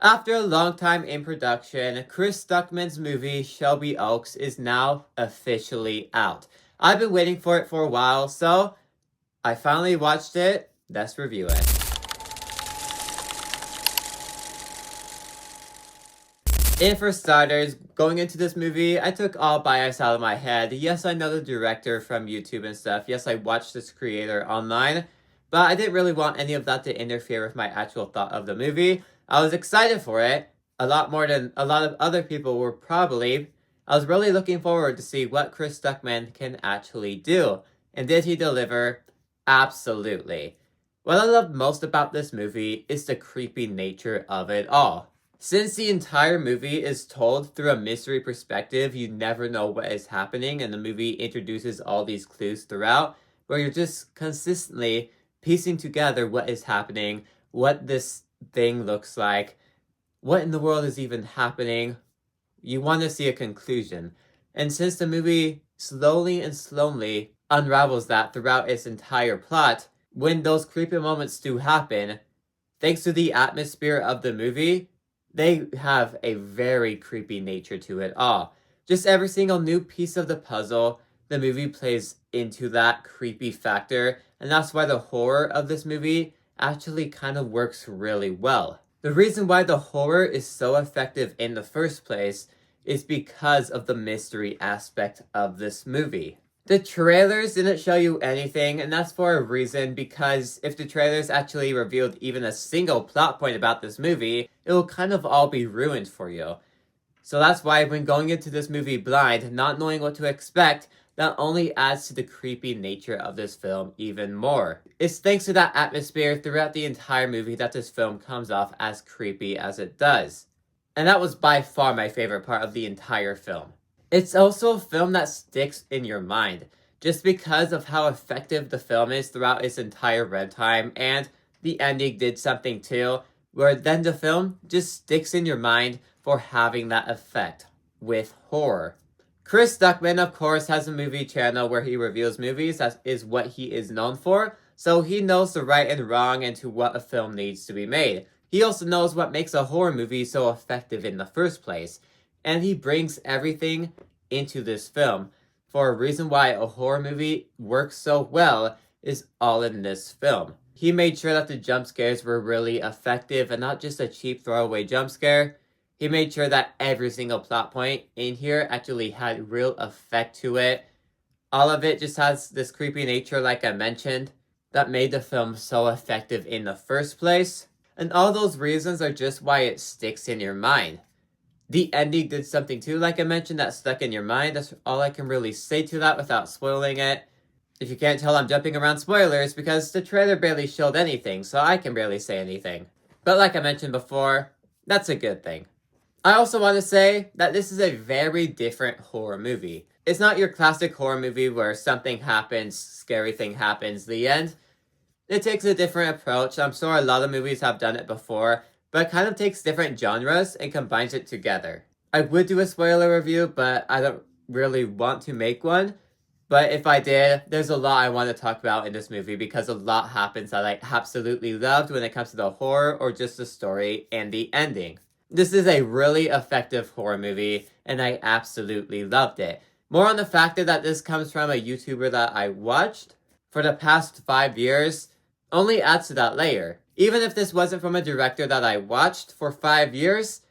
After a long time in production, Chris Stuckmann's movie Shelby is now officially out. I've been waiting for it for a while, so I finally watched it. Let's review it. And for starters, going into this movie, I took all bias out of my head. Yes, I know the director from YouTube and stuff. Yes, I watched this creator online. But I didn't really want any of that to interfere with my actual thought of the movie. I was excited for it, a lot more than a lot of other people were probably. I was really looking forward to see what Chris Stuckmann can actually do. And did he deliver? Absolutely. What I love most about this movie is the creepy nature of it all. Since the entire movie is told through a mystery perspective, you never know what is happening, and the movie introduces all these clues throughout, where you're just consistently piecing together what is happening, what this thing looks like, what in the world is even happening. You want to see a conclusion. And since the movie slowly unravels that throughout its entire plot, when those creepy moments do happen, thanks to the atmosphere of the movie, they have a very creepy nature to it all. Just every single new piece of the puzzle, the movie plays into that creepy factor, and that's why the horror of this movie actually kind of works really well. The reason why the horror is so effective in the first place is because of the mystery aspect of this movie. The trailers didn't show you anything, and that's for a reason, because if the trailers actually revealed even a single plot point about this movie, it will kind of all be ruined for you. So that's why when going into this movie blind, not knowing what to expect, that only adds to the creepy nature of this film even more. It's thanks to that atmosphere throughout the entire movie that this film comes off as creepy as it does. And that was by far my favorite part of the entire film. It's also a film that sticks in your mind, just because of how effective the film is throughout its entire runtime, and the ending did something too, where then the film just sticks in your mind for having that effect with horror. Chris Stuckmann, of course, has a movie channel where he reviews movies. That is what he is known for, so he knows the right and wrong and to what a film needs to be made. He also knows what makes a horror movie so effective in the first place, and he brings everything into this film. For a reason why a horror movie works so well is all in this film. He made sure that the jump scares were really effective and not just a cheap throwaway jump scare. He made sure that every single plot point in here actually had real effect to it. All of it just has this creepy nature, like I mentioned, that made the film so effective in the first place. And all those reasons are just why it sticks in your mind. The ending did something too, like I mentioned, that stuck in your mind. That's all I can really say to that without spoiling it. If you can't tell, I'm jumping around spoilers because the trailer barely showed anything, so I can barely say anything. But like I mentioned before, that's a good thing. I also want to say that this is a very different horror movie. It's not your classic horror movie where something happens, scary thing happens, the end. It takes a different approach. I'm sure a lot of movies have done it before, but it kind of takes different genres and combines it together. I would do a spoiler review, but I don't really want to make one. But if I did, there's a lot I want to talk about in this movie because a lot happens that I absolutely loved when it comes to the horror or just the story and the ending. This is a really effective horror movie, and I absolutely loved it. More on the factor that this comes from a YouTuber that I watched for the past 5 years only adds to that layer. Even if this wasn't from a director that I watched for 5 years,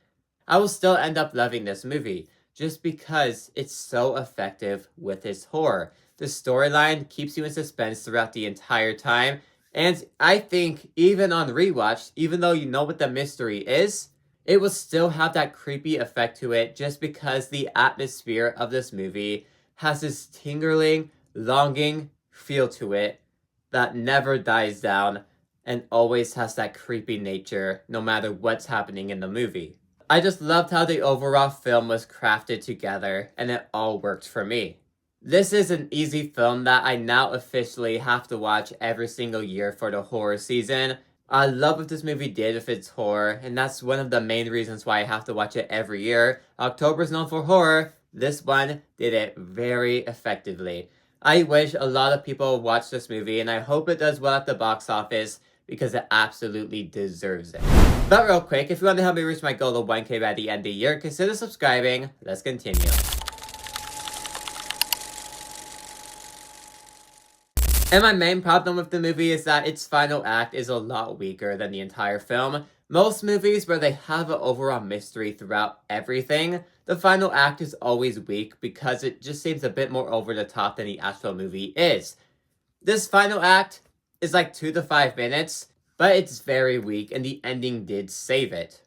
I will still end up loving this movie, just because it's so effective with its horror. The storyline keeps you in suspense throughout the entire time, and I think even on rewatch, even though you know what the mystery is, it will still have that creepy effect to it just because the atmosphere of this movie has this tingling, longing feel to it that never dies down and always has that creepy nature no matter what's happening in the movie. I just loved how the overall film was crafted together and it all worked for me. This is an easy film that I now officially have to watch every single year for the horror season. I love what this movie did with its horror, and that's one of the main reasons why I have to watch it every year. October's known for horror. This one did it very effectively. I wish a lot of people watch this movie, and I hope it does well at the box office, because it absolutely deserves it. But real quick, if you want to help me reach my goal of 1K by the end of the year, consider subscribing. Let's continue. And my main problem with the movie is that its final act is a lot weaker than the entire film. Most movies where they have an overall mystery throughout everything, the final act is always weak because it just seems a bit more over the top than the actual movie is. This final act is like 2 to 5 minutes, but it's very weak and the ending did save it.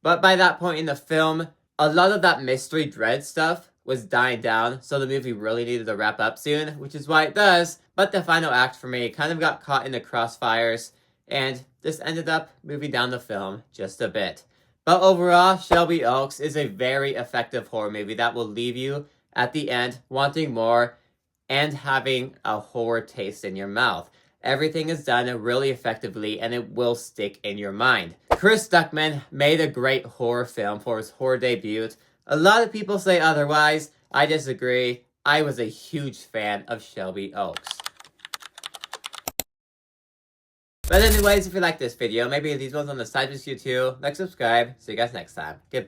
But by that point in the film, a lot of that mystery dread stuff was dying down, so the movie really needed to wrap up soon, which is why it does. But the final act for me kind of got caught in the crossfires, and this ended up moving down the film just a bit. But overall, Shelby Oaks is a very effective horror movie that will leave you at the end wanting more and having a horror taste in your mouth. Everything is done really effectively and it will stick in your mind. Chris Stuckmann made a great horror film for his horror debut. A lot of people say otherwise. I disagree. I was a huge fan of Shelby Oaks. But anyways, if you like this video, maybe these ones on the side with you too, like, subscribe. See you guys next time. Goodbye.